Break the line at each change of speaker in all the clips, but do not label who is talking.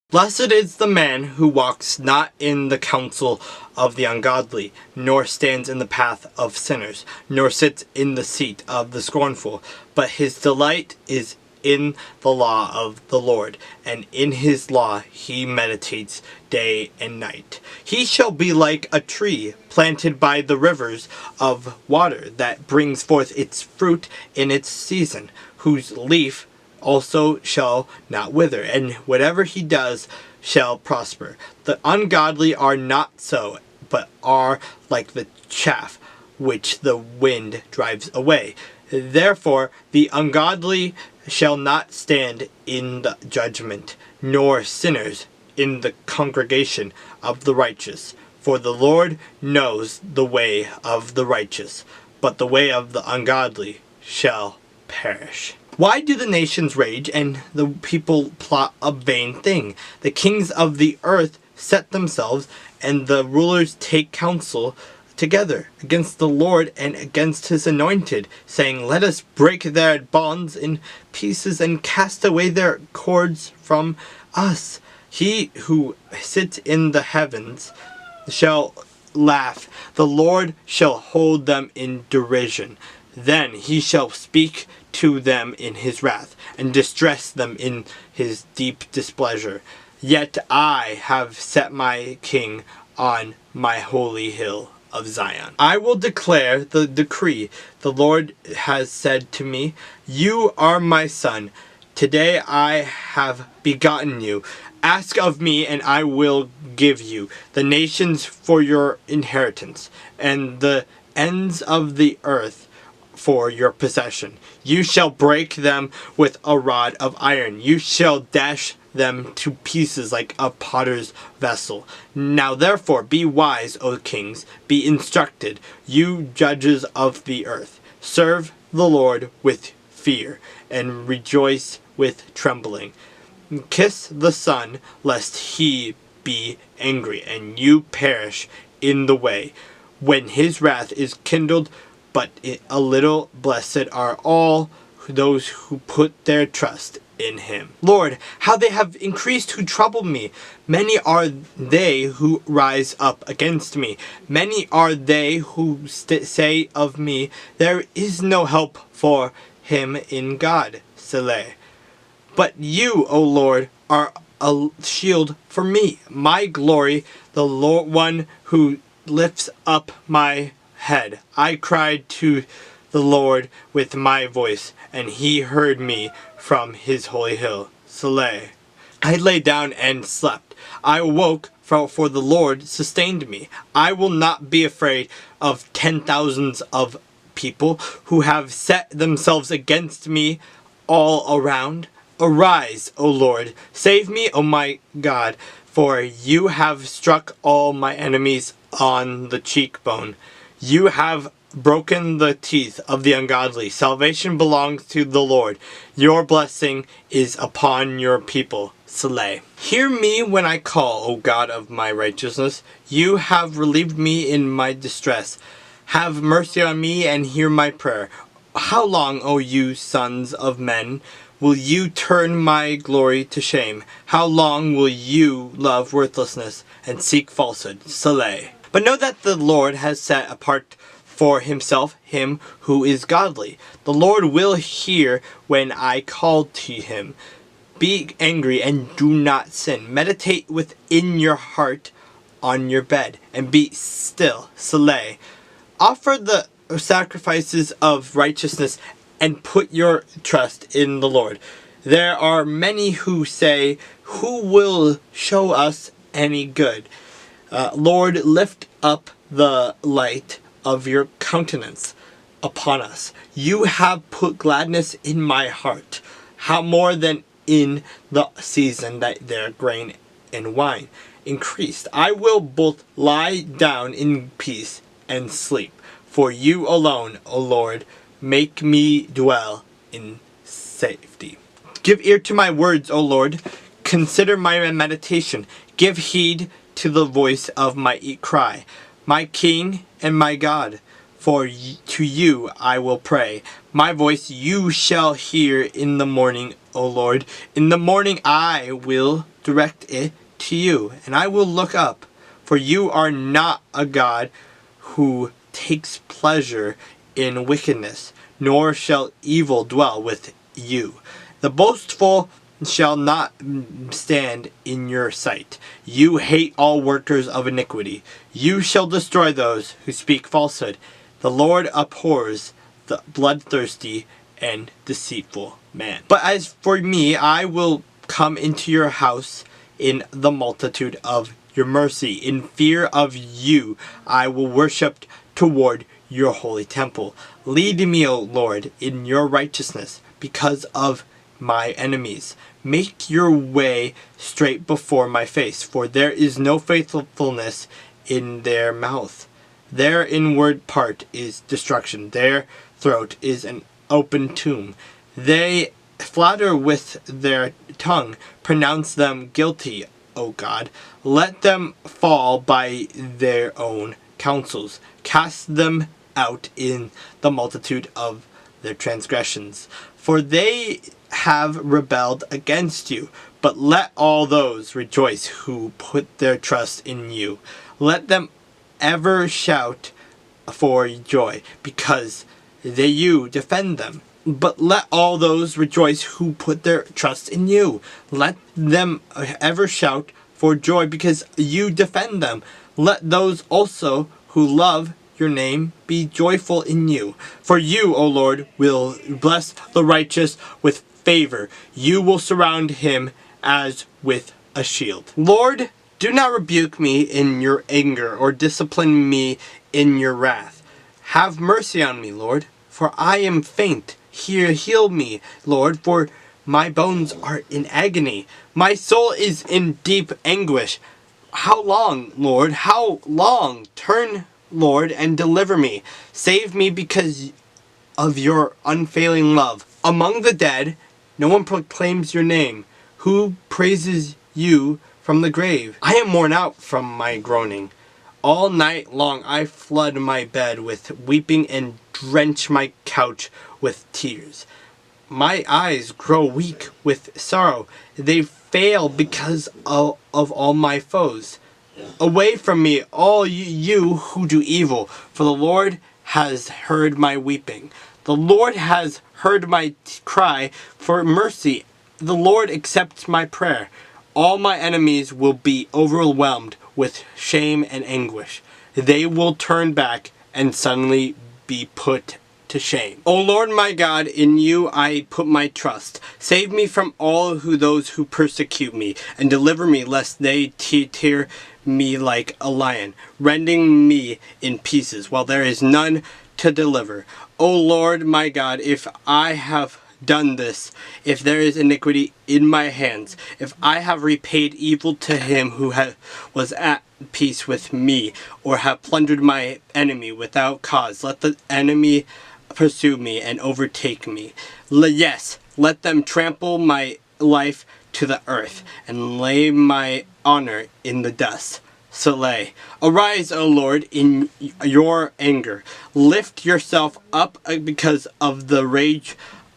Blessed is the man who walks not in the counsel of the ungodly, nor stands in the path of sinners, nor sits in the seat of the scornful, but his delight is in the law of the Lord, and in his law he meditates day and night. He shall be like a tree planted by the rivers of water, that brings forth its fruit in its season, whose leaf also shall not wither, and whatever he does shall prosper. The ungodly are not so, but are like the chaff which the wind drives away. Therefore the ungodly shall not stand in the judgment, nor sinners in the congregation of the righteous. For the Lord knows the way of the righteous, but the way of the ungodly shall perish. Why do the nations rage and the people plot a vain thing? The kings of the earth set themselves, and the rulers take counsel together against the Lord and against his anointed, saying, Let us break their bonds in pieces and cast away their cords from us. He who sits in the heavens shall laugh. The Lord shall hold them in derision. Then he shall speak to them in his wrath, and distress them in his deep displeasure. Yet I have set my king on my holy hill of Zion. I will declare the decree. The Lord has said to me, You are my son. Today I have begotten you. Ask of me, and I will give you the nations for your inheritance, and the ends of the earth for your possession. You shall break them with a rod of iron. You shall dash them to pieces like a potter's vessel. Now therefore be wise, O kings, be instructed, you judges of the earth. Serve the Lord with fear, and rejoice with trembling. Kiss the Son, lest he be angry, and you perish in the way, when his wrath is kindled. But a little blessed are all those who put their trust in him. Lord, how they have increased who trouble me. Many are they who rise up against me. Many are they who say of me, There is no help for him in God. Selah. But you, O Lord, are a shield for me, my glory, the Lord, one who lifts up my head. I cried to the Lord with my voice, and he heard me from his holy hill. Selah. I lay down and slept. I awoke, for the Lord sustained me. I will not be afraid of 10,000s of people who have set themselves against me all around. Arise, O Lord, save me, O my God, for you have struck all my enemies on the cheekbone. You have broken the teeth of the ungodly. Salvation belongs to the Lord. Your blessing is upon your people. Selah. Hear me when I call, O God of my righteousness. You have relieved me in my distress. Have mercy on me and hear my prayer. How long, O you sons of men, will you turn my glory to shame? How long will you love worthlessness and seek falsehood? Selah. But know that the Lord has set apart for himself him who is godly. The Lord will hear when I call to him. Be angry and do not sin. Meditate within your heart on your bed, and be still. Selah. Offer the sacrifices of righteousness and put your trust in the Lord. There are many who say, Who will show us any good? Lord, lift up the light of your countenance upon us. You have put gladness in my heart, how more than in the season that their grain and wine increased. I will both lie down in peace and sleep. For you alone, O Lord, make me dwell in safety. Give ear to my words, O Lord. Consider my meditation. Give heed to the voice of my cry, my King and my God. For to you I will pray. My voice you shall hear in the morning, O Lord. In the morning I will direct it to you, and I will look up. For you are not a God who takes pleasure in wickedness, nor shall evil dwell with you. The boastful shall not stand in your sight. You hate all workers of iniquity. You shall destroy those who speak falsehood. The Lord abhors the bloodthirsty and deceitful man. But as for me, I will come into your house in the multitude of your mercy. In fear of you, I will worship toward your holy temple. Lead me, O Lord, in your righteousness because of my enemies. Make your way straight before my face, for there is no faithfulness in their mouth. Their inward part is destruction. Their throat is an open tomb. They flatter with their tongue. Pronounce them guilty, O God. Let them fall by their own counsels. Cast them out in the multitude of their transgressions. For they have rebelled against you. But let all those rejoice who put their trust in you. Let them ever shout for joy, because you defend them. But let all those rejoice who put their trust in you. Let them ever shout for joy, because you defend them. Let those also who love your name be joyful in you. For you, O Lord, will bless the righteous with favor. You will surround him as with a shield. Lord, do not rebuke me in your anger, or discipline me in your wrath. Have mercy on me, Lord, for I am faint. Heal me, Lord, for my bones are in agony. My soul is in deep anguish. How long, Lord? How long? Turn, Lord, and deliver me. Save me because of your unfailing love. Among the dead, no one proclaims your name. Who praises you from the grave? I am worn out from my groaning. All night long I flood my bed with weeping and drench my couch with tears. My eyes grow weak with sorrow. They fail because of all my foes. Away from me, all you who do evil, for the Lord has heard my weeping. The Lord has heard my cry for mercy. The Lord accepts my prayer. All my enemies will be overwhelmed with shame and anguish. They will turn back and suddenly be put to shame. O Lord my God, in you I put my trust. Save me from all those who persecute me, and deliver me lest they tear me like a lion, rending me in pieces, while there is none to deliver. O Lord my God, if I have done this, if there is iniquity in my hands, if I have repaid evil to him who was at peace with me, or have plundered my enemy without cause, let the enemy pursue me and overtake me. Yes, let them trample my life to the earth, and lay my honor in the dust. Selah. Arise, O Lord, in your anger. Lift yourself up because of the rage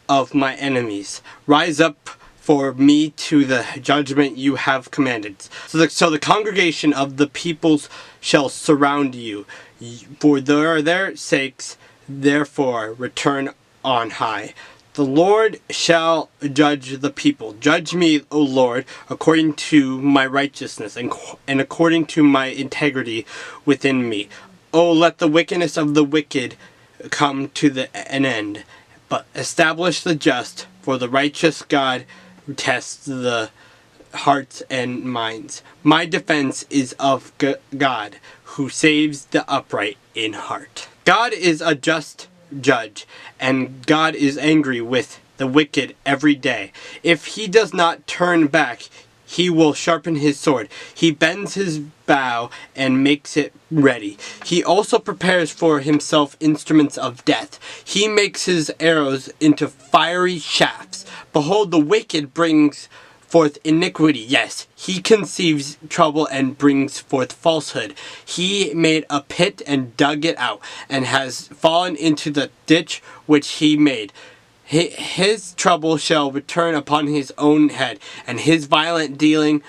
of my enemies. Rise up for me to the judgment you have commanded. So the congregation of the peoples shall surround you. For their sakes, therefore, return on high. The Lord shall judge the people. Judge me, O Lord, according to my righteousness and according to my integrity within me. O let the wickedness of the wicked come to an end, but establish the just, for the righteous God tests the hearts and minds. My defense is of God, who saves the upright in heart. God is a just judge, and God is angry with the wicked every day. If he does not turn back, he will sharpen his sword. He bends his bow and makes it ready. He also prepares for himself instruments of death. He makes his arrows into fiery shafts. Behold, the wicked brings forth iniquity. Yes, he conceives trouble and brings forth falsehood. He made a pit and dug it out, and has fallen into the ditch which he made. His trouble shall return upon his own head, and his violent dealing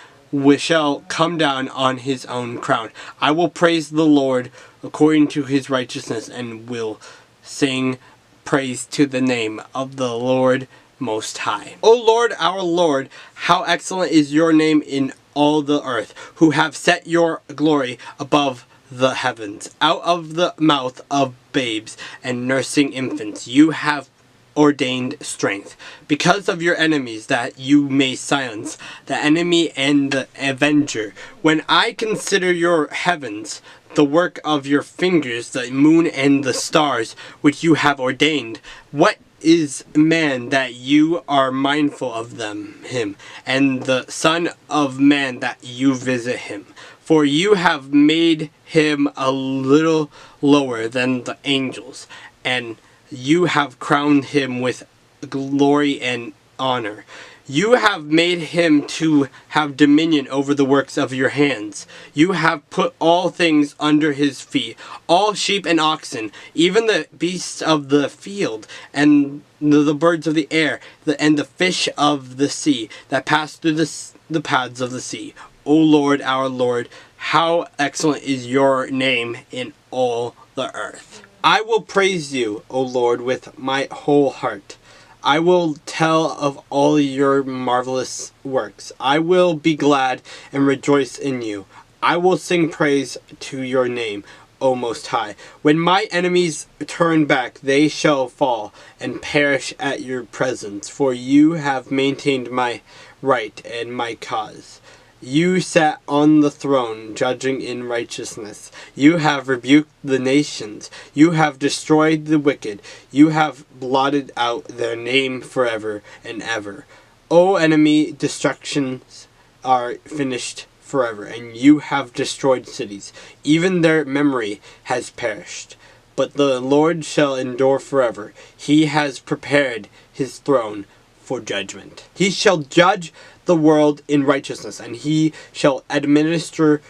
shall come down on his own crown. I will praise the Lord according to his righteousness, and will sing praise to the name of the Lord Most High. O Lord, our Lord, how excellent is your name in all the earth, who have set your glory above the heavens. Out of the mouth of babes and nursing infants you have ordained strength, because of your enemies, that you may silence the enemy and the avenger. When I consider your heavens, the work of your fingers, the moon and the stars which you have ordained, what is man that you are mindful of him, and the son of man that you visit him? For you have made him a little lower than the angels, and you have crowned him with glory and honor. You have made him to have dominion over the works of your hands. You have put all things under his feet, all sheep and oxen, even the beasts of the field, and the birds of the air, and the fish of the sea, that pass through the paths of the sea. O Lord, our Lord, how excellent is your name in all the earth. I will praise you, O Lord, with my whole heart. I will tell of all your marvelous works. I will be glad and rejoice in you. I will sing praise to your name, O Most High. When my enemies turn back, they shall fall and perish at your presence, for you have maintained my right and my cause. You sat on the throne, judging in righteousness. You have rebuked the nations. You have destroyed the wicked. You have blotted out their name forever and ever. O enemy, destructions are finished forever, and you have destroyed cities. Even their memory has perished. But the Lord shall endure forever. He has prepared his throne for judgment. He shall judge the world in righteousness, and he shall administer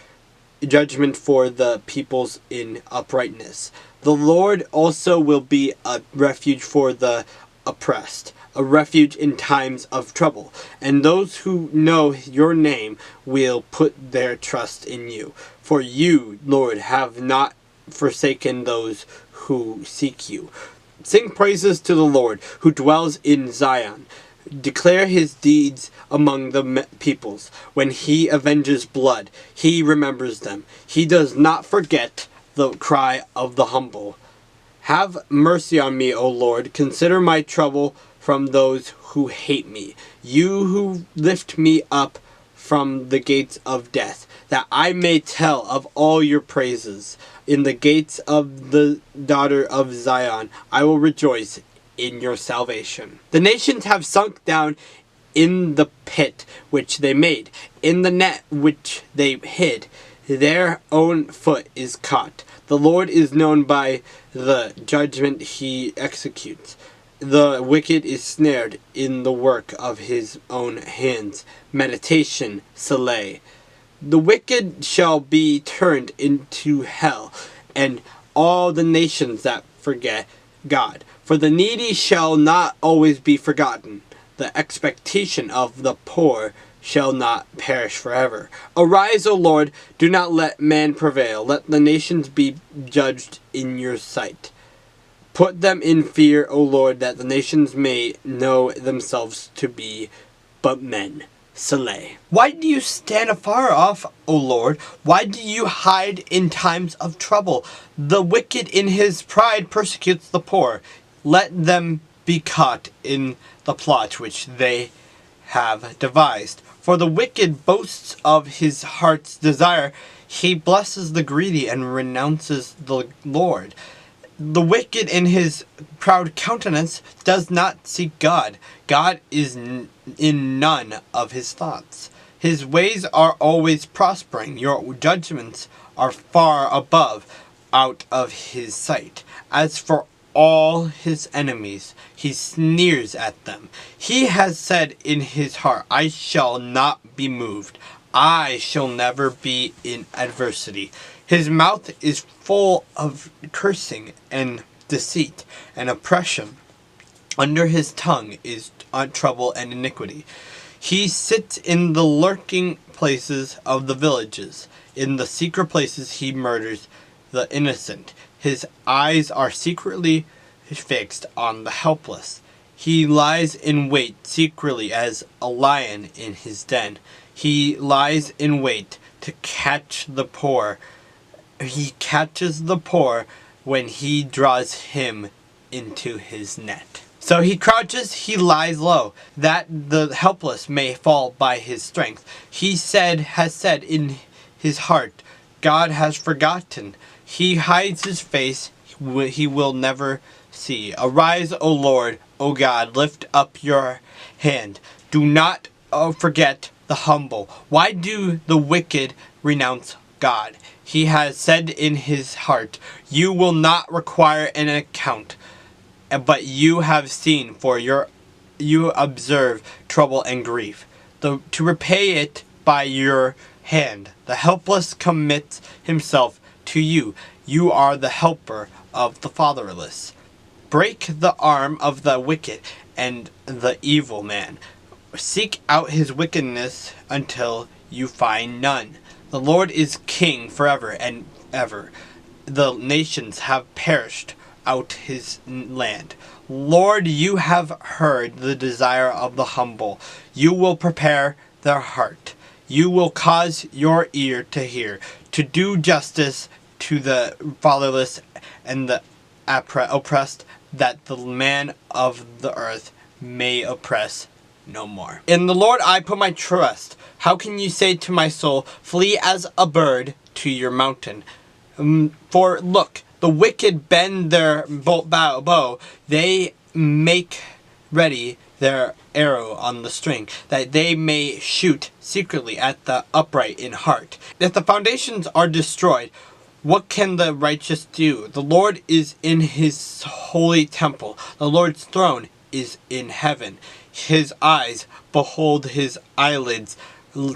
judgment for the peoples in uprightness. The Lord also will be a refuge for the oppressed, a refuge in times of trouble, and those who know your name will put their trust in you. For you, Lord, have not forsaken those who seek you. Sing praises to the Lord, who dwells in Zion. Declare his deeds among the peoples. When he avenges blood, he remembers them. He does not forget the cry of the humble. Have mercy on me, O Lord. Consider my trouble from those who hate me. You who lift me up from the gates of death, that I may tell of all your praises. In the gates of the daughter of Zion, I will rejoice in your salvation. The nations have sunk down in the pit which they made, in the net which they hid. Their own foot is caught. The Lord is known by the judgment he executes. The wicked is snared in the work of his own hands. Meditation, Selah. The wicked shall be turned into hell, and all the nations that forget God. For the needy shall not always be forgotten. The expectation of the poor shall not perish forever. Arise, O Lord, do not let man prevail. Let the nations be judged in your sight. Put them in fear, O Lord, that the nations may know themselves to be but men. Selah. Why do you stand afar off, O Lord? Why do you hide in times of trouble? The wicked in his pride persecutes the poor. Let them be caught in the plot which they have devised. For the wicked boasts of his heart's desire. He blesses the greedy and renounces the Lord. The wicked in his proud countenance does not seek God. God is in none of his thoughts. His ways are always prospering. Your judgments are far above, out of his sight. As for all his enemies, he sneers at them. He has said in his heart, I shall not be moved. I shall never be in adversity. His mouth is full of cursing and deceit and oppression. Under his tongue is trouble and iniquity. He sits in the lurking places of the villages. In the secret places he murders the innocent. His eyes are secretly fixed on the helpless. He lies in wait secretly as a lion in his den. He lies in wait to catch the poor. He catches the poor when he draws him into his net. So he crouches, he lies low, that the helpless may fall by his strength. Has said in his heart, God has forgotten. He hides his face, he will never see. Arise, O Lord, O God, lift up your hand. Do not forget the humble. Why do the wicked renounce God? He has said in his heart, you will not require an account. But you have seen, for you observe trouble and grief, to repay it by your hand. The helpless commits himself to you. You are the helper of the fatherless. Break the arm of the wicked and the evil man. Seek out his wickedness until you find none. The Lord is king forever and ever. The nations have perished out his land. Lord, you have heard the desire of the humble. You will prepare their heart. You will cause your ear to hear, to do justice to the fatherless and the oppressed, that the man of the earth may oppress no more. In the Lord I put my trust. How can you say to my soul, flee as a bird to your mountain? For look, the wicked bend their bow, they make ready their arrow on the string, that they may shoot secretly at the upright in heart. If the foundations are destroyed, what can the righteous do? The Lord is in his holy temple. The Lord's throne is in heaven. His eyes behold, his eyelids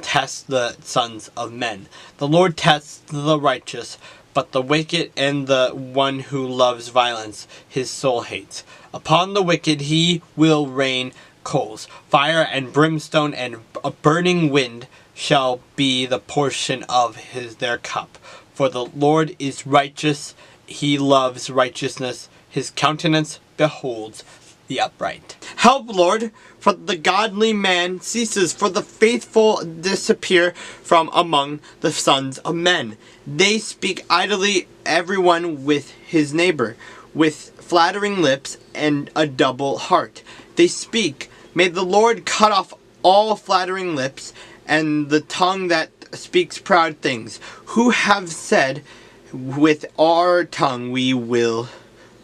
test the sons of men. The Lord tests the righteous, but the wicked and the one who loves violence his soul hates. Upon the wicked he will rain coals. Fire and brimstone and a burning wind shall be the portion of their cup. For the Lord is righteous, he loves righteousness, his countenance beholds the upright. Help, Lord, for the godly man ceases, for the faithful disappear from among the sons of men. They speak idly, everyone with his neighbor, with flattering lips and a double heart. They speak, may the Lord cut off all flattering lips and the tongue that speaks proud things, who have said, with our tongue we will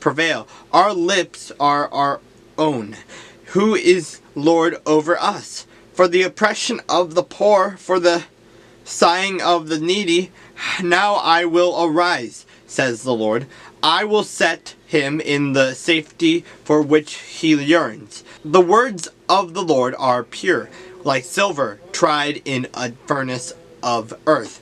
prevail. Our lips are our own. Who is Lord over us? For the oppression of the poor, for the sighing of the needy, now I will arise, says the Lord. I will set him in the safety for which he yearns. The words of the Lord are pure, like silver tried in a furnace of earth,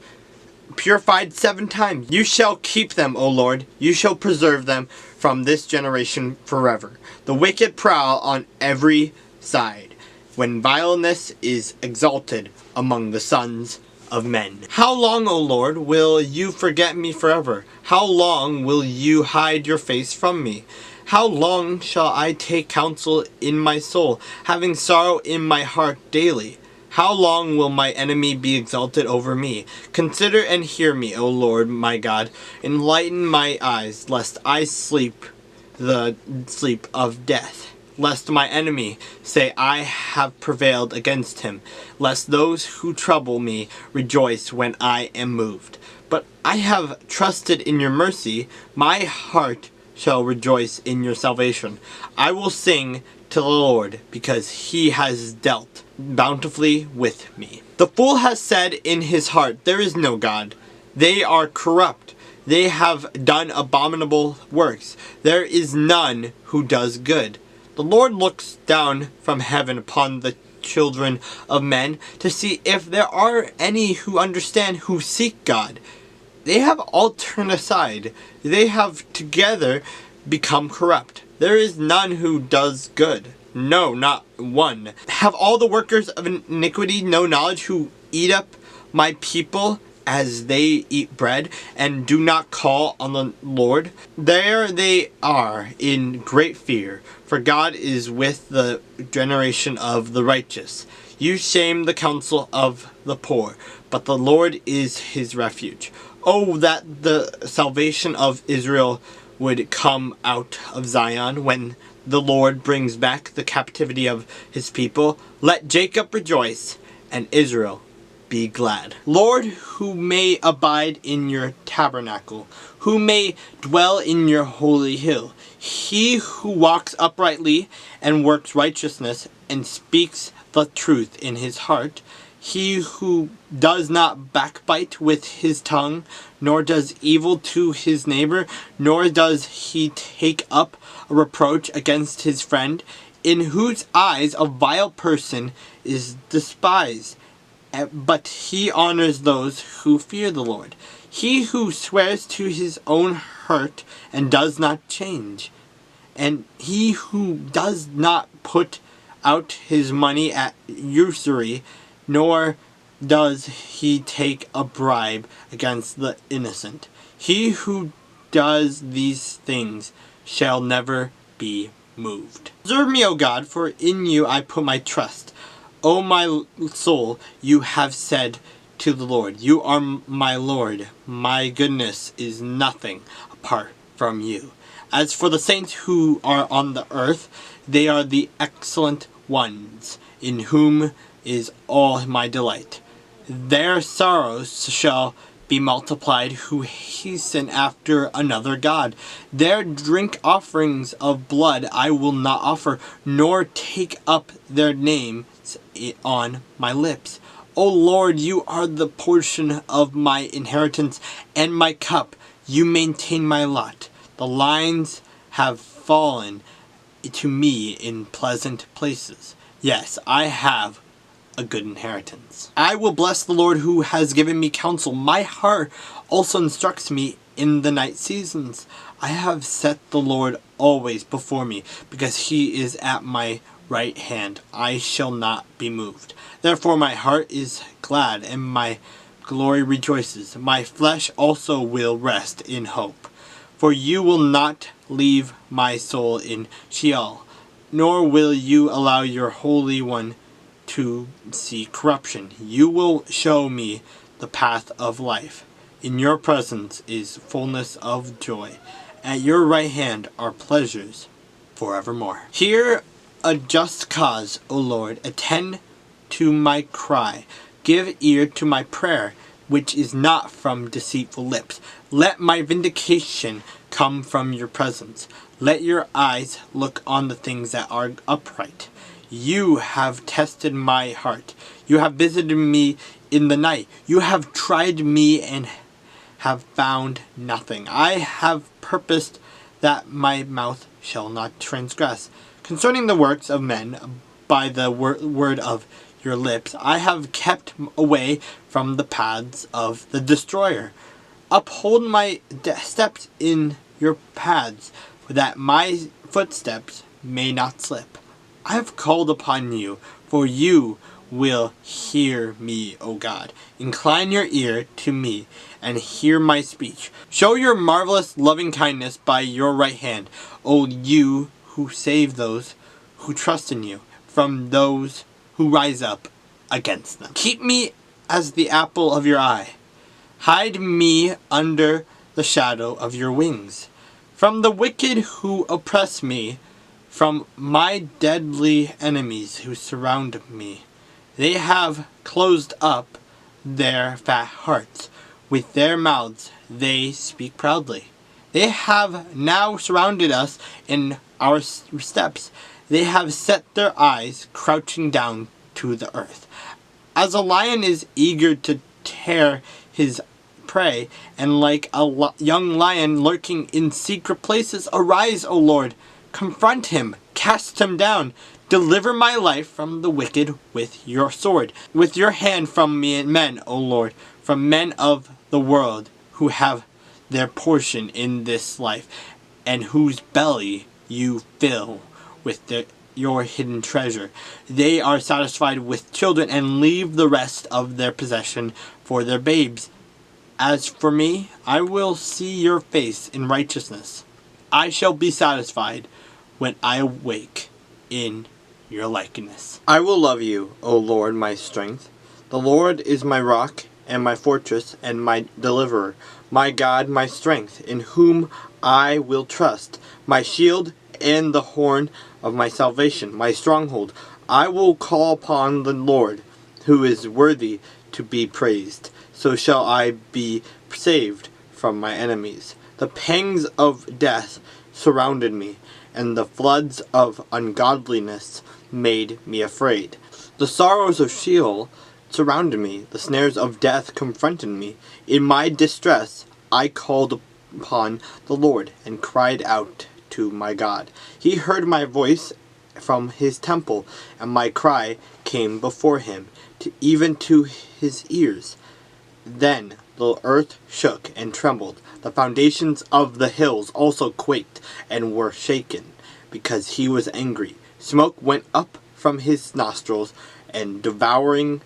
purified 7 times. You shall keep them, O Lord. You shall preserve them from this generation forever. The wicked prowl on every side, when vileness is exalted among the sons of men. How long, O Lord, will you forget me forever? How long will you hide your face from me? How long shall I take counsel in my soul, having sorrow in my heart daily? How long will my enemy be exalted over me? Consider and hear me, O Lord my God. Enlighten my eyes, lest I sleep the sleep of death. Lest my enemy say, I have prevailed against him. Lest those who trouble me rejoice when I am moved. But I have trusted in your mercy. My heart shall rejoice in your salvation. I will sing to the Lord, because he has dealt bountifully with me. The fool has said in his heart, there is no God. They are corrupt. They have done abominable works. There is none who does good. The Lord looks down from heaven upon the children of men to see if there are any who understand, who seek God. They have all turned aside. They have together become corrupt. There is none who does good. No, not one. Have all the workers of iniquity no knowledge, who eat up my people as they eat bread, and do not call on the Lord? There they are in great fear, for God is with the generation of the righteous. You shame the counsel of the poor, but the Lord is his refuge. Oh, that the salvation of Israel would come out of Zion when the Lord brings back the captivity of his people. Let Jacob rejoice and Israel be glad. Lord, who may abide in your tabernacle, who may dwell in your holy hill? He who walks uprightly and works righteousness and speaks the truth in his heart. He who does not backbite with his tongue, nor does evil to his neighbor, nor does he take up a reproach against his friend, in whose eyes a vile person is despised, but he honors those who fear the Lord. He who swears to his own hurt and does not change, and he who does not put out his money at usury, nor does he take a bribe against the innocent. He who does these things shall never be moved. Preserve me, O God, for in you I put my trust. O my soul, you have said to the Lord, you are my Lord. My goodness is nothing apart from you. As for the saints who are on the earth, they are the excellent ones, in whom is all my delight. Their sorrows shall be multiplied who hasten after another god. Their drink offerings of blood I will not offer, nor take up their names on my lips. O Lord, you are the portion of my inheritance and my cup. You maintain my lot. The lines have fallen to me in pleasant places. Yes, I have a good inheritance. I will bless the Lord who has given me counsel. My heart also instructs me in the night seasons. I have set the Lord always before me, because he is at my right hand. I shall not be moved. Therefore my heart is glad, and my glory rejoices. My flesh also will rest in hope. For you will not leave my soul in Sheol, nor will you allow your Holy One to see corruption. You will show me the path of life. In your presence is fullness of joy. At your right hand are pleasures forevermore. Hear a just cause, O Lord. Attend to my cry. Give ear to my prayer, which is not from deceitful lips. Let my vindication come from your presence. Let your eyes look on the things that are upright. You have tested my heart. You have visited me in the night. You have tried me and have found nothing. I have purposed that my mouth shall not transgress. Concerning the works of men, by the word of your lips, I have kept away from the paths of the destroyer. Uphold my steps in your paths, that my footsteps may not slip. I have called upon you, for you will hear me, O God. Incline your ear to me and hear my speech. Show your marvelous loving kindness by your right hand, O you who save those who trust in you from those who rise up against them. Keep me as the apple of your eye. Hide me under the shadow of your wings. From the wicked who oppress me, from my deadly enemies who surround me. They have closed up their fat hearts. With their mouths they speak proudly. They have now surrounded us in our steps. They have set their eyes crouching down to the earth. As a lion is eager to tear his prey, and like a young lion lurking in secret places, arise, O Lord, confront him, cast him down, deliver my life from the wicked with your sword, with your hand from men, O Lord, from men of the world who have their portion in this life, and whose belly you fill with your hidden treasure. They are satisfied with children and leave the rest of their possession for their babes. As for me, I will see your face in righteousness. I shall be satisfied when I awake in your likeness. I will love you, O Lord, my strength. The Lord is my rock and my fortress and my deliverer, my God, my strength, in whom I will trust, my shield and the horn of my salvation, my stronghold. I will call upon the Lord, who is worthy to be praised. So shall I be saved from my enemies. The pangs of death surrounded me, and the floods of ungodliness made me afraid. The sorrows of Sheol surrounded me. The snares of death confronted me. In my distress I called upon the Lord and cried out to my God. He heard my voice from his temple, and my cry came before him, even to his ears. Then the earth shook and trembled. The foundations of the hills also quaked and were shaken, because he was angry. Smoke went up from his nostrils, and devouring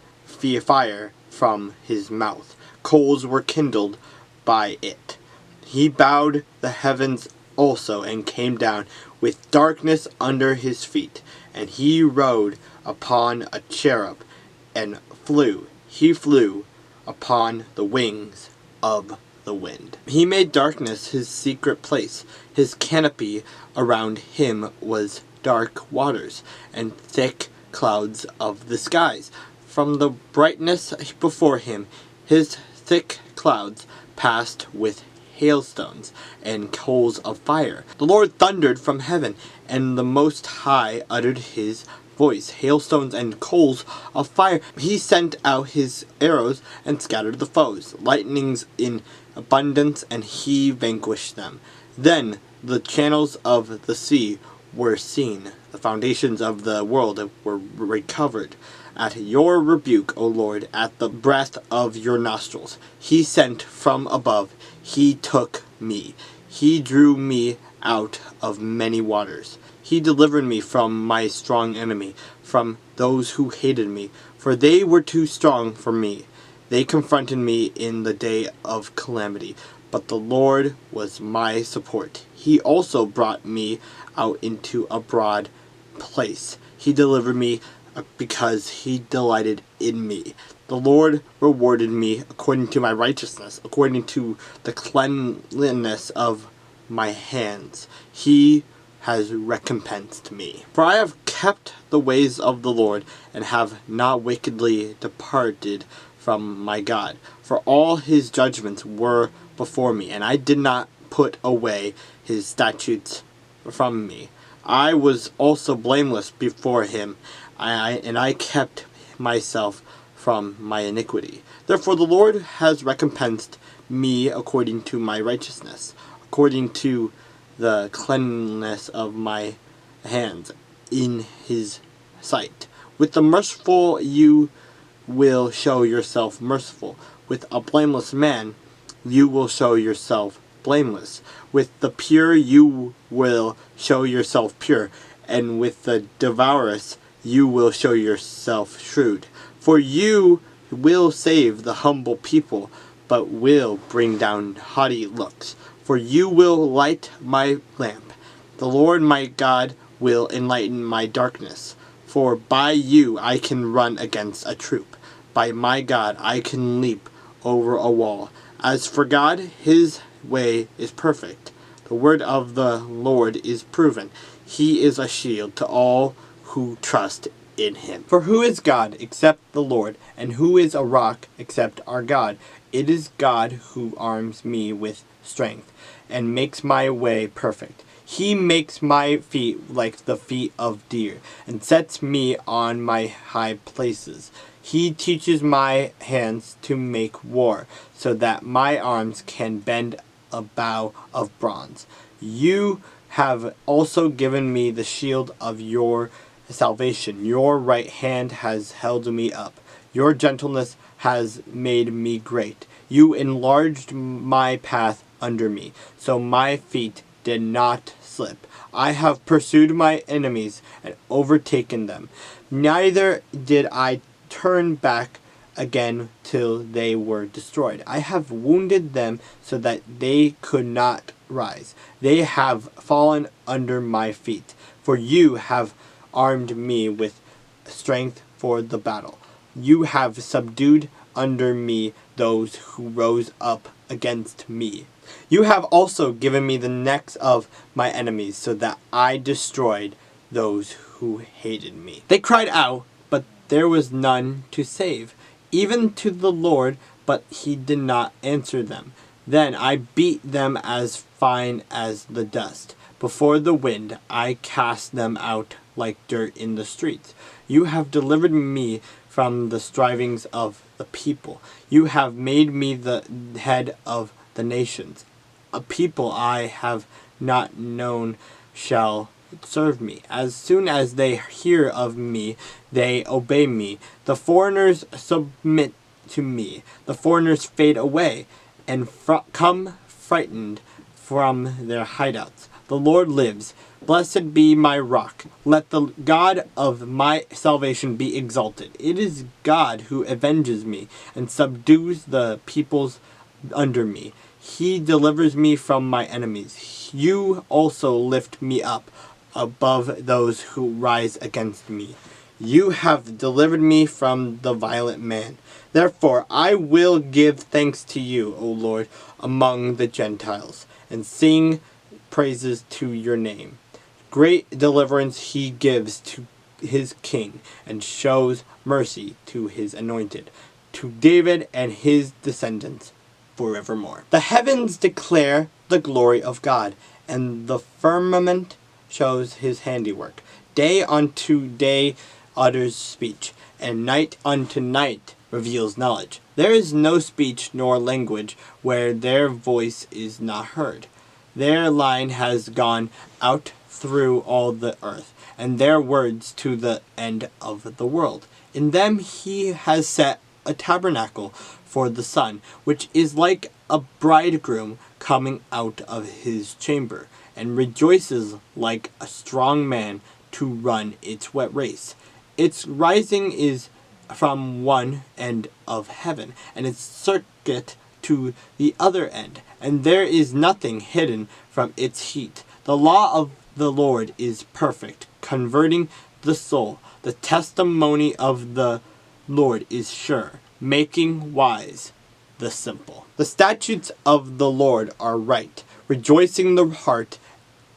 fire from his mouth. Coals were kindled by it. He bowed the heavens also, and came down with darkness under his feet. And he rode upon a cherub, and flew. He flew upon the wings of the wind. He made darkness his secret place. His canopy around him was dark waters, and thick clouds of the skies. From the brightness before him, his thick clouds passed with hailstones and coals of fire. The Lord thundered from heaven, and the Most High uttered his voice. Hailstones and coals of fire. He sent out his arrows and scattered the foes. Lightnings in abundance, and he vanquished them. Then the channels of the sea were seen. The foundations of the world were recovered. At your rebuke, O Lord, at the breath of your nostrils, he sent from above. He took me. He drew me out of many waters. He delivered me from my strong enemy, from those who hated me, for they were too strong for me. They confronted me in the day of calamity, but the Lord was my support. He also brought me out into a broad place. He delivered me because he delighted in me. The Lord rewarded me according to my righteousness, according to the cleanliness of my hands. He has recompensed me. For I have kept the ways of the Lord, and have not wickedly departed from my God. For all his judgments were before me, and I did not put away his statutes from me. I was also blameless before him, and I kept myself from my iniquity. Therefore the Lord has recompensed me according to my righteousness, according to the cleanliness of my hands in his sight. With the merciful you will show yourself merciful. With a blameless man you will show yourself blameless. With the pure you will show yourself pure, and with the devourers you will show yourself shrewd. For you will save the humble people, but will bring down haughty looks. For you will light my lamp. The Lord my God will enlighten my darkness. For by you I can run against a troop. By my God I can leap over a wall. As for God, his way is perfect. The word of the Lord is proven. He is a shield to all who trust in him. For who is God except the Lord, and who is a rock except our God? It is God who arms me with strength, and makes my way perfect. He makes my feet like the feet of deer, and sets me on my high places. He teaches my hands to make war, so that my arms can bend a bow of bronze. You have also given me the shield of your salvation. Your right hand has held me up. Your gentleness has made me great. You enlarged my path under me, so my feet did not slip. I have pursued my enemies and overtaken them. Neither did I turn back again till they were destroyed. I have wounded them so that they could not rise. They have fallen under my feet. For you have armed me with strength for the battle. You have subdued under me those who rose up against me. You have also given me the necks of my enemies, so that I destroyed those who hated me. They cried out, but there was none to save, even to the Lord, but he did not answer them. Then I beat them as fine as the dust. Before the wind, I cast them out like dirt in the streets. You have delivered me from the strivings of the people. You have made me the head of the nations. A people I have not known shall serve me. As soon as they hear of me, they obey me. The foreigners submit to me. The foreigners fade away and come frightened from their hideouts. The Lord lives. Blessed be my rock. Let the God of my salvation be exalted. It is God who avenges me and subdues the peoples under me. He delivers me from my enemies. You also lift me up above those who rise against me. You have delivered me from the violent man. Therefore I will give thanks to you, O Lord, among the Gentiles, and sing praises to your name. Great deliverance he gives to his king, and shows mercy to his anointed, to David and his descendants forevermore. The heavens declare the glory of God, and the firmament shows his handiwork. Day unto day utters speech, and night unto night reveals knowledge. There is no speech nor language where their voice is not heard. Their line has gone out through all the earth, and their words to the end of the world. In them he has set a tabernacle for the sun, which is like a bridegroom coming out of his chamber, and rejoices like a strong man to run its wet race. Its rising is from one end of heaven, and its circuit to the other end, and there is nothing hidden from its heat. The law of the Lord is perfect, converting the soul. The testimony of the Lord is sure, making wise the simple. The statutes of the Lord are right, rejoicing the heart.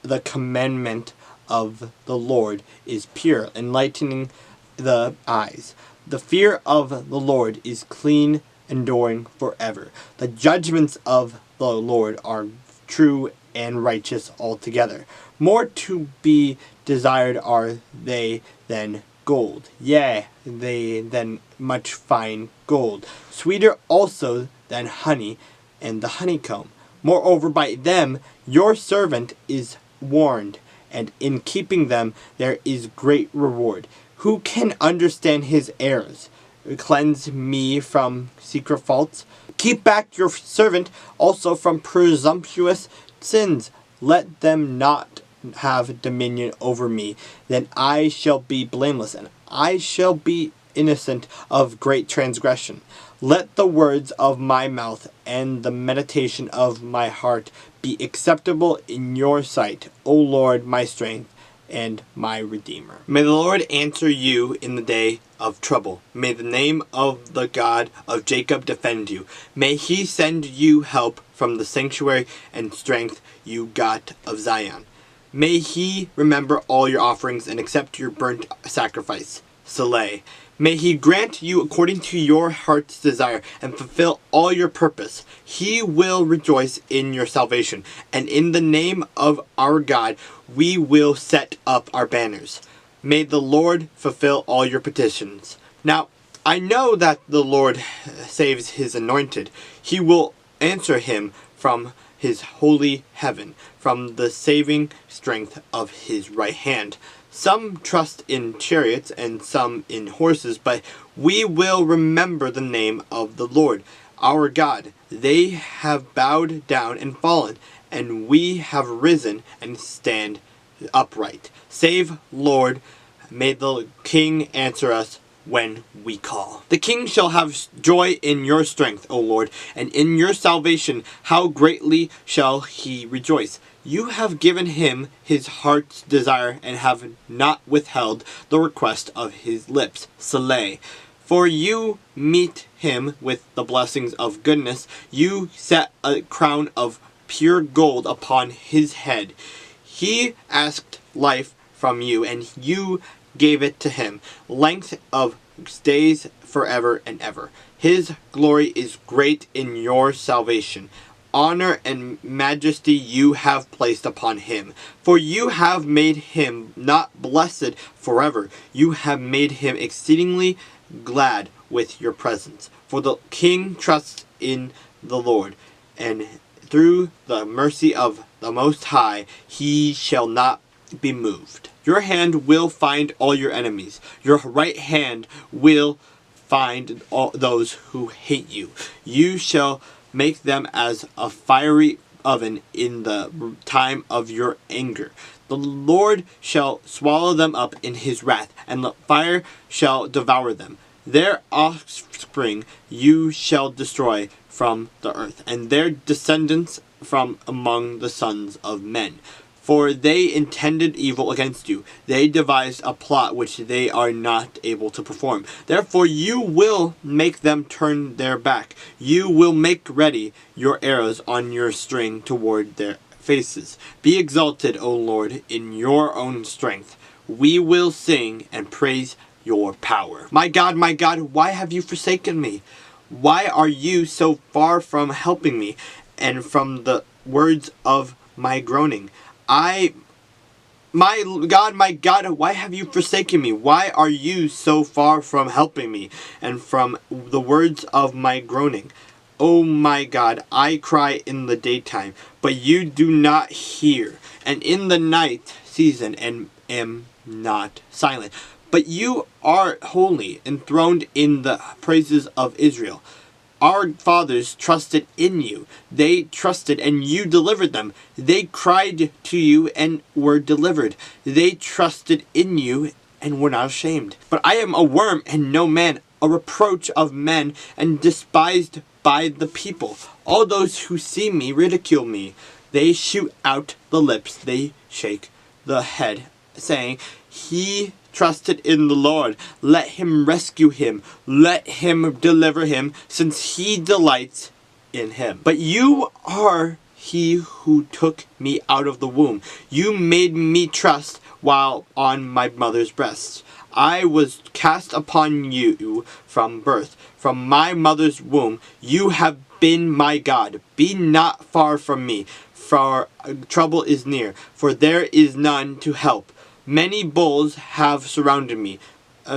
The commandment of the Lord is pure, enlightening the eyes. The fear of the Lord is clean, enduring forever. The judgments of the Lord are true and righteous altogether. More to be desired are they than gold, yea, they than much fine gold, sweeter also than honey and the honeycomb. Moreover, by them your servant is warned, and in keeping them there is great reward. Who can understand his errors? Cleanse me from secret faults. Keep back your servant also from presumptuous sins. Let them not have dominion over me. Then I shall be blameless, and I shall be innocent of great transgression. Let the words of my mouth and the meditation of my heart be acceptable in your sight, O Lord, my strength and my Redeemer. May the Lord answer you in the day of trouble. May the name of the God of Jacob defend you. May he send you help from the sanctuary and strength you got of Zion. May he remember all your offerings and accept your burnt sacrifice. Selah. May he grant you according to your heart's desire and fulfill all your purpose. He will rejoice in your salvation, and in the name of our God we will set up our banners. May the Lord fulfill all your petitions. Now, I know that the Lord saves his anointed. He will answer him from his holy heaven, from the saving strength of his right hand. Some trust in chariots and some in horses, but we will remember the name of the Lord, our God. They have bowed down and fallen, and we have risen and stand upright. Save, Lord, may the King answer us when we call. The king shall have joy in your strength, O Lord, and in your salvation how greatly shall he rejoice. You have given him his heart's desire, and have not withheld the request of his lips. Selah. For you meet him with the blessings of goodness. You set a crown of pure gold upon his head. He asked life from you, and you gave it to him, length of days forever and ever. His glory is great in your salvation. Honor and majesty you have placed upon him. For you have made him not blessed forever. You have made him exceedingly glad with your presence. For the king trusts in the Lord, and through the mercy of the Most High he shall not be moved. Your hand will find all your enemies. Your right hand will find all those who hate you. You shall make them as a fiery oven in the time of your anger. The Lord shall swallow them up in his wrath, and the fire shall devour them. Their offspring you shall destroy from the earth, and their descendants from among the sons of men. For they intended evil against you. They devised a plot which they are not able to perform. Therefore you will make them turn their back. You will make ready your arrows on your string toward their faces. Be exalted, O Lord, in your own strength. We will sing and praise your power. My God, why have you forsaken me? Why are you so far from helping me, and from the words of my groaning? My God, why have you forsaken me? Why are you so far from helping me, and from the words of my groaning? Oh my God, I cry in the daytime, but you do not hear, and in the night season, and am not silent. But you are holy, enthroned in the praises of Israel. Our fathers trusted in you. They trusted and you delivered them. They cried to you and were delivered. They trusted in you and were not ashamed. But I am a worm and no man, a reproach of men and despised by the people. All those who see me ridicule me. They shoot out the lips, they shake the head, saying, He trusted in the Lord. Let him rescue him. Let him deliver him, since he delights in him. But you are he who took me out of the womb. You made me trust while on my mother's breast. I was cast upon you from birth. From my mother's womb, you have been my God. Be not far from me, for trouble is near, for there is none to help. Many bulls have surrounded me.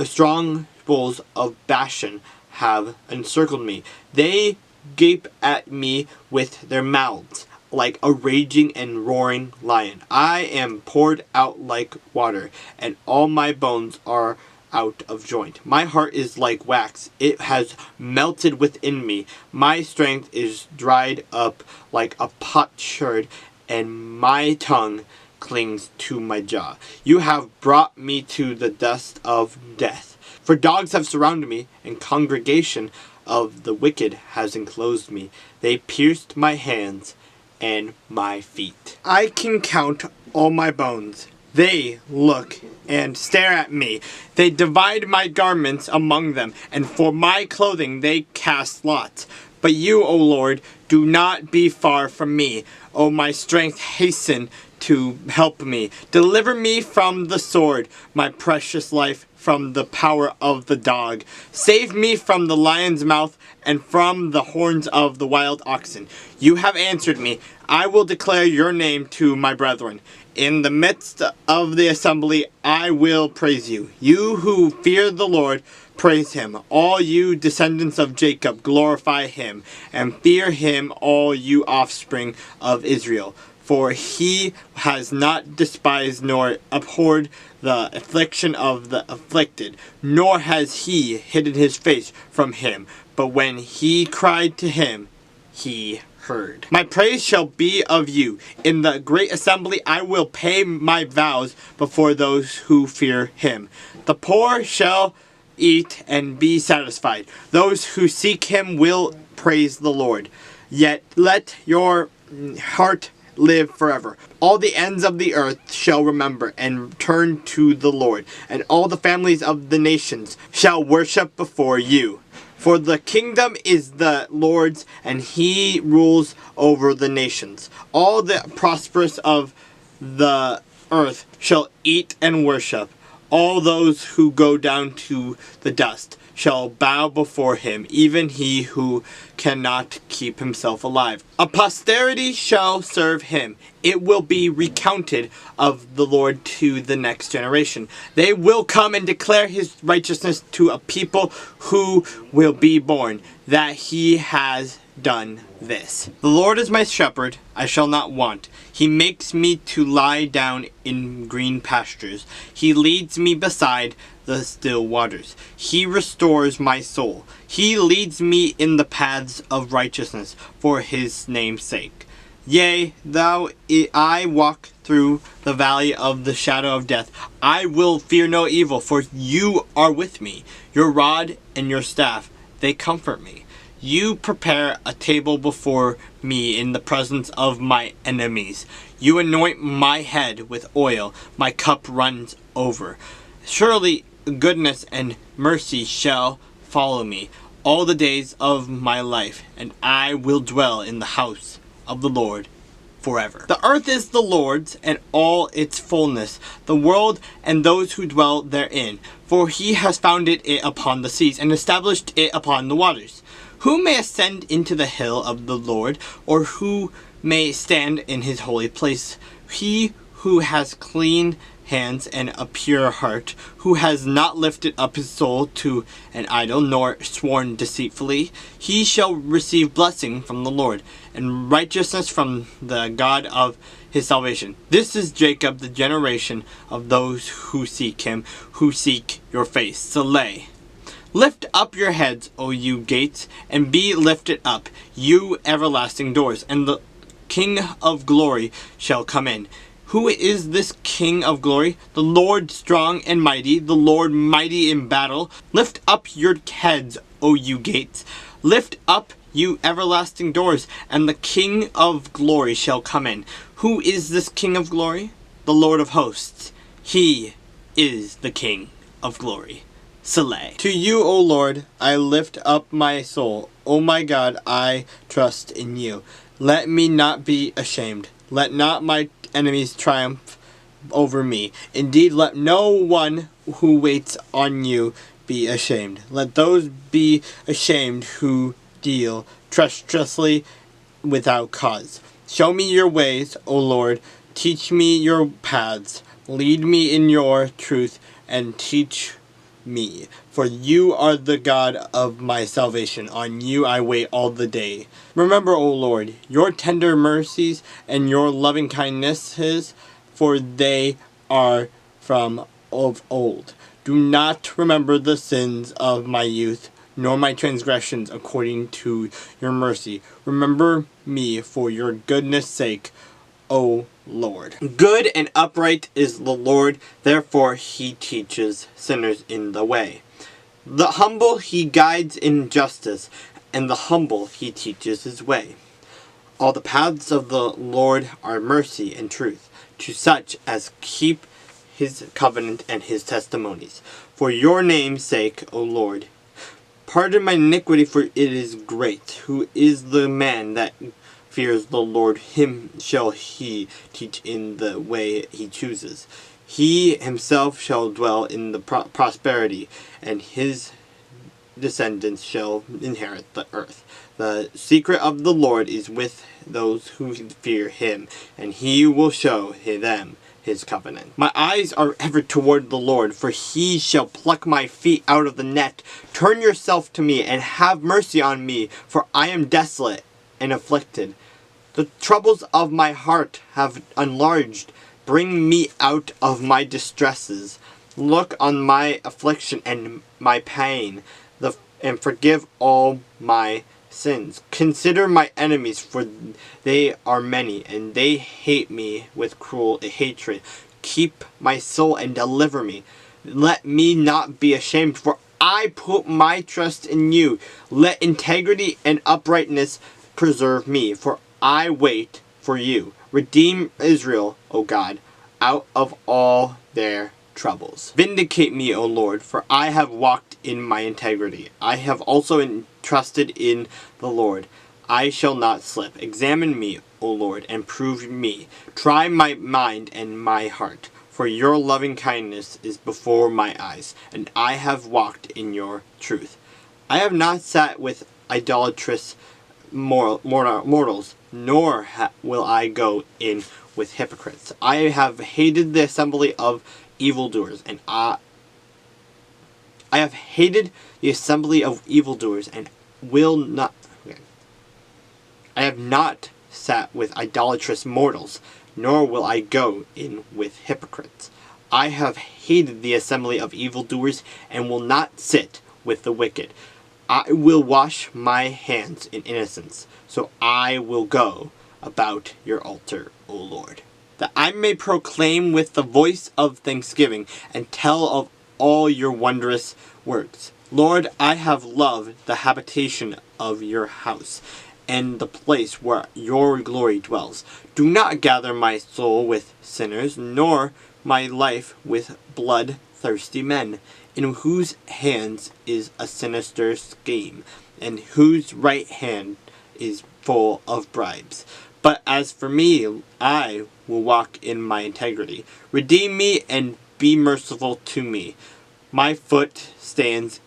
Strong bulls of Bashan have encircled me. They gape at me with their mouths, like a raging and roaring lion. I am poured out like water, and all my bones are out of joint. My heart is like wax. It has melted within me. My strength is dried up like a potsherd, and my tongue clings to my jaw. You have brought me to the dust of death. For dogs have surrounded me, and congregation of the wicked has enclosed me. They pierced my hands and my feet. I can count all my bones. They look and stare at me. They divide my garments among them, and for my clothing they cast lots. But you, O Lord, do not be far from me. O my strength, hasten to help me. Deliver me from the sword, my precious life from the power of the dog. Save me from the lion's mouth and from the horns of the wild oxen. You have answered me. I will declare your name to my brethren. In the midst of the assembly, I will praise you. You who fear the Lord, praise him. All you descendants of Jacob, glorify him, and fear him, all you offspring of Israel. For he has not despised nor abhorred the affliction of the afflicted, nor has he hidden his face from him. But when he cried to him, he heard. My praise shall be of you. In the great assembly I will pay my vows before those who fear him. The poor shall eat and be satisfied. Those who seek him will praise the Lord. Yet let your heart live forever. All the ends of the earth shall remember and turn to the Lord, and all the families of the nations shall worship before you. For the kingdom is the Lord's, and he rules over the nations. All the prosperous of the earth shall eat and worship. All those who go down to the dust shall bow before him, even he who cannot keep himself alive. A posterity shall serve him. It will be recounted of the Lord to the next generation. They will come and declare his righteousness to a people who will be born, that he has done this. The Lord is my shepherd, I shall not want. He makes me to lie down in green pastures. He leads me beside the still waters. He restores my soul. He leads me in the paths of righteousness for his name's sake. Yea, though I walk through the valley of the shadow of death, I will fear no evil, for you are with me. Your rod and your staff, they comfort me. You prepare a table before me in the presence of my enemies. You anoint my head with oil. My cup runs over. Surely goodness and mercy shall follow me all the days of my life, and I will dwell in the house of the Lord forever. The earth is the Lord's, and all its fullness, the world and those who dwell therein. For he has founded it upon the seas, and established it upon the waters. Who may ascend into the hill of the Lord, or who may stand in his holy place? He who has clean hands and a pure heart, who has not lifted up his soul to an idol, nor sworn deceitfully, he shall receive blessing from the Lord, and righteousness from the God of his salvation. This is Jacob, the generation of those who seek him, who seek your face. Selah. Lift up your heads, O you gates, and be lifted up, you everlasting doors, and the King of glory shall come in. Who is this King of glory? The Lord strong and mighty, the Lord mighty in battle. Lift up your heads, O you gates. Lift up, you everlasting doors, and the King of glory shall come in. Who is this King of glory? The Lord of hosts. He is the King of glory. Selah. To you, O Lord, I lift up my soul. O my God, I trust in you. Let me not be ashamed. Let not my enemies triumph over me. Indeed, let no one who waits on you be ashamed. Let those be ashamed who deal treacherously without cause. Show me your ways, O Lord. Teach me your paths. Lead me in your truth and teach me. For you are the God of my salvation. On you I wait all the day. Remember, O Lord, your tender mercies and your loving kindnesses, for they are from of old. Do not remember the sins of my youth, nor my transgressions according to your mercy. Remember me for your goodness' sake, O Lord. Good and upright is the Lord, therefore he teaches sinners in the way. The humble he guides in justice, and the humble he teaches his way. All the paths of the Lord are mercy and truth, to such as keep his covenant and his testimonies. For your name's sake, O Lord, pardon my iniquity, for it is great. Who is the man that fears the Lord? Him shall he teach in the way he chooses. He himself shall dwell in the prosperity, and his descendants shall inherit the earth. The secret of the Lord is with those who fear him, and he will show them his covenant. My eyes are ever toward the Lord, for he shall pluck my feet out of the net. Turn yourself to me, and have mercy on me, for I am desolate and afflicted. The troubles of my heart have enlarged. Bring me out of my distresses. Look on my affliction and my pain, and forgive all my sins. Consider my enemies, for they are many, and they hate me with cruel hatred. Keep my soul and deliver me. Let me not be ashamed, for I put my trust in you. Let integrity and uprightness preserve me, for I wait for you. Redeem Israel, O God, out of all their troubles. Vindicate me, O Lord, for I have walked in my integrity. I have also entrusted in the Lord. I shall not slip. Examine me, O Lord, and prove me. Try my mind and my heart. For your loving kindness is before my eyes, and I have walked in your truth. I have not sat with idolatrous mortals, nor will I go in with hypocrites. I have hated the assembly of evildoers, and I have hated the assembly of evildoers, and will not. I have not sat with idolatrous mortals, nor will I go in with hypocrites. I have hated the assembly of evildoers, and will not sit with the wicked. I will wash my hands in innocence, so I will go about your altar, O Lord, that I may proclaim with the voice of thanksgiving, and tell of all your wondrous works. Lord, I have loved the habitation of your house, and the place where your glory dwells. Do not gather my soul with sinners, nor my life with bloodthirsty men, in whose hands is a sinister scheme, and whose right hand is full of bribes. But as for me, I will walk in my integrity. Redeem me and be merciful to me. My foot stands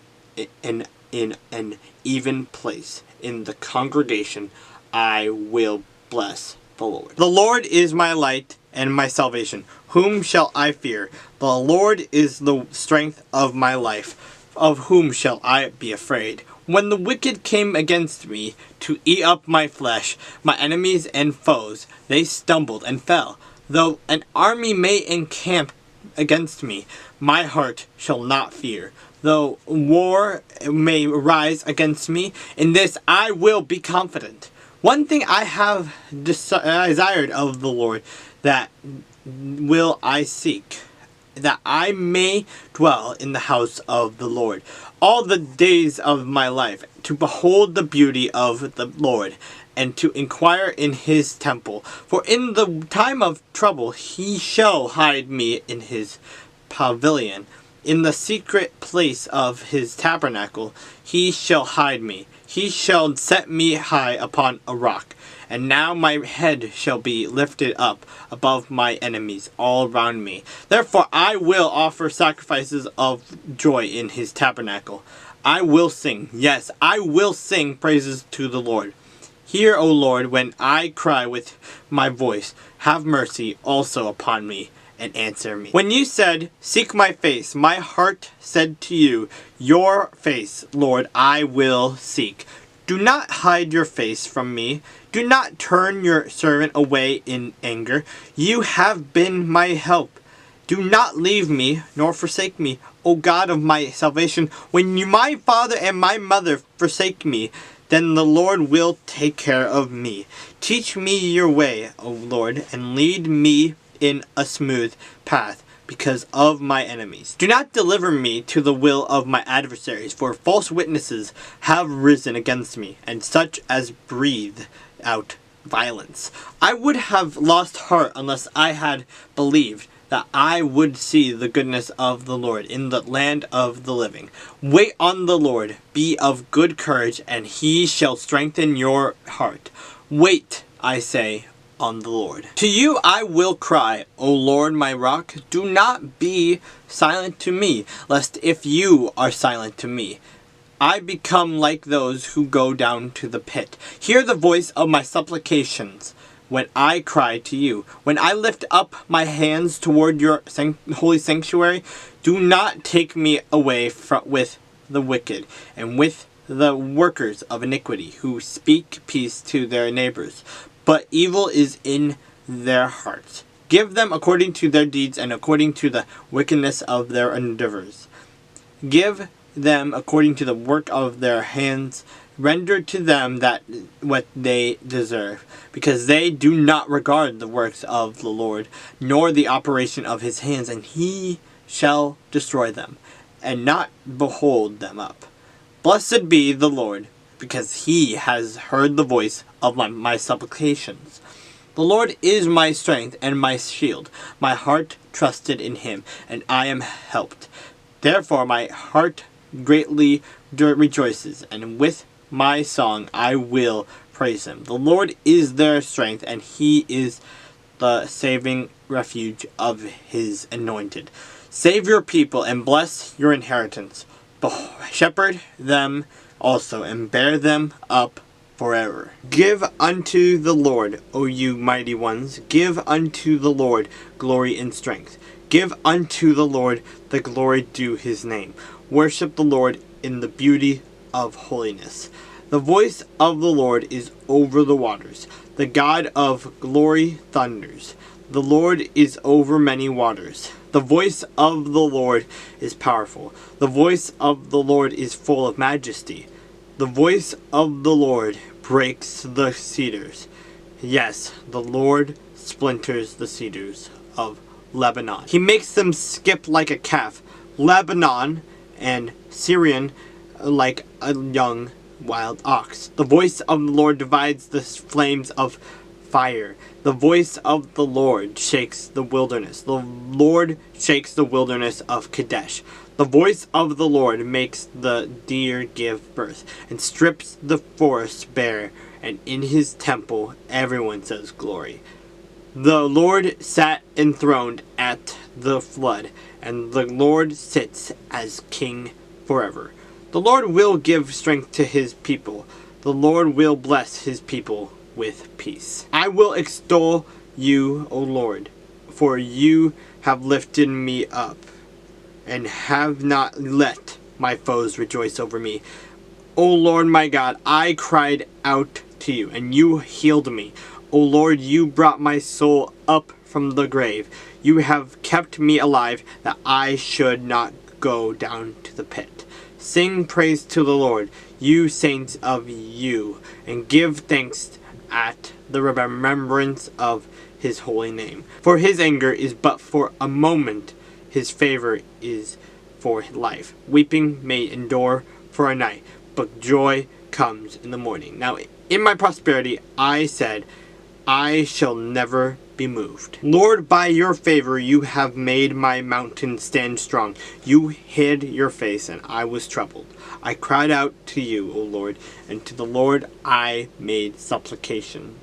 in an even place. In the congregation I will bless the Lord. The Lord is my light and my salvation. Whom shall I fear? The Lord is the strength of my life. Of whom shall I be afraid? When the wicked came against me to eat up my flesh, my enemies and foes, they stumbled and fell. Though an army may encamp against me, my heart shall not fear. Though war may rise against me, in this I will be confident. One thing I have desired of the Lord, that will I seek, that I may dwell in the house of the Lord all the days of my life, to behold the beauty of the Lord, and to inquire in his temple. For in the time of trouble he shall hide me in his pavilion. In the secret place of his tabernacle he shall hide me. He shall set me high upon a rock. And now my head shall be lifted up above my enemies all round me. Therefore I will offer sacrifices of joy in his tabernacle. I will sing, yes, I will sing praises to the Lord. Hear, O Lord, when I cry with my voice. Have mercy also upon me, and answer me. When you said, seek my face, my heart said to you, your face, Lord, I will seek. Do not hide your face from me. Do not turn your servant away in anger. You have been my help. Do not leave me, nor forsake me, O God of my salvation. When my father and my mother forsake me, then the Lord will take care of me. Teach me your way, O Lord, and lead me in a smooth path because of my enemies. Do not deliver me to the will of my adversaries, for false witnesses have risen against me, and such as breathe out violence. I would have lost heart unless I had believed that I would see the goodness of the Lord in the land of the living. Wait on the Lord, be of good courage, and he shall strengthen your heart. Wait, I say, on the Lord. To you I will cry, O Lord my rock. Do not be silent to me, lest if you are silent to me, I become like those who go down to the pit. Hear the voice of my supplications when I cry to you. When I lift up my hands toward your holy sanctuary, do not take me away with the wicked and with the workers of iniquity who speak peace to their neighbors, but evil is in their hearts. Give them according to their deeds and according to the wickedness of their endeavors. Give them according to the work of their hands. Render to them that what they deserve, because they do not regard the works of the Lord, nor the operation of his hands, and he shall destroy them, and not behold them up. Blessed be the Lord, because he has heard the voice of my supplications. The Lord is my strength and my shield. My heart trusted in him, and I am helped. Therefore my heart greatly rejoices, and with my song I will praise him. The Lord is their strength, and he is the saving refuge of his anointed. Save your people and bless your inheritance. Shepherd them also, and bear them up forever. Give unto the Lord, O you mighty ones. Give unto the Lord glory and strength. Give unto the Lord the glory due his name. Worship the Lord in the beauty of holiness. The voice of the Lord is over the waters. The God of glory thunders. The Lord is over many waters. The voice of the Lord is powerful. The voice of the Lord is full of majesty. The voice of the Lord breaks the cedars. Yes, the Lord splinters the cedars of Lebanon. He makes them skip like a calf. Lebanon and Syrian like a young wild ox. The voice of the Lord divides the flames of fire. The voice of the Lord shakes the wilderness. The Lord shakes the wilderness of Kadesh. The voice of the Lord makes the deer give birth, and strips the forest bare, and in his temple everyone says glory. The Lord sat enthroned at the flood, and the Lord sits as king forever. The Lord will give strength to his people. The Lord will bless his people with peace. I will extol you, O Lord, for you have lifted me up, and have not let my foes rejoice over me. O Lord my God, I cried out to you, and you healed me. O Lord, you brought my soul up from the grave. You have kept me alive, that I should not go down to the pit. Sing praise to the Lord, you saints of you, and give thanks at the remembrance of his holy name. For his anger is but for a moment, his favor is for life. Weeping may endure for a night, but joy comes in the morning. Now in my prosperity I said, I shall never be moved. Lord, by your favor you have made my mountain stand strong. You hid your face, and I was troubled. I cried out to you, O Lord, and to the Lord I made supplication.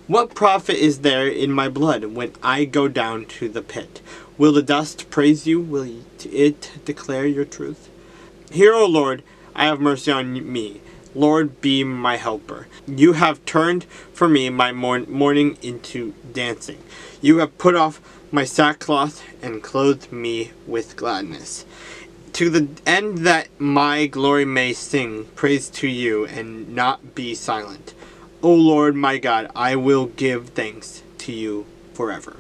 What profit is there in my blood when I go down to the pit? Will the dust praise you? Will it declare your truth? Hear, O Lord, I have mercy on me. Lord, be my helper. You have turned for me my mourning into dancing. You have put off my sackcloth and clothed me with gladness, to the end that my glory may sing praise to you and not be silent. O Lord my God, I will give thanks to you forever.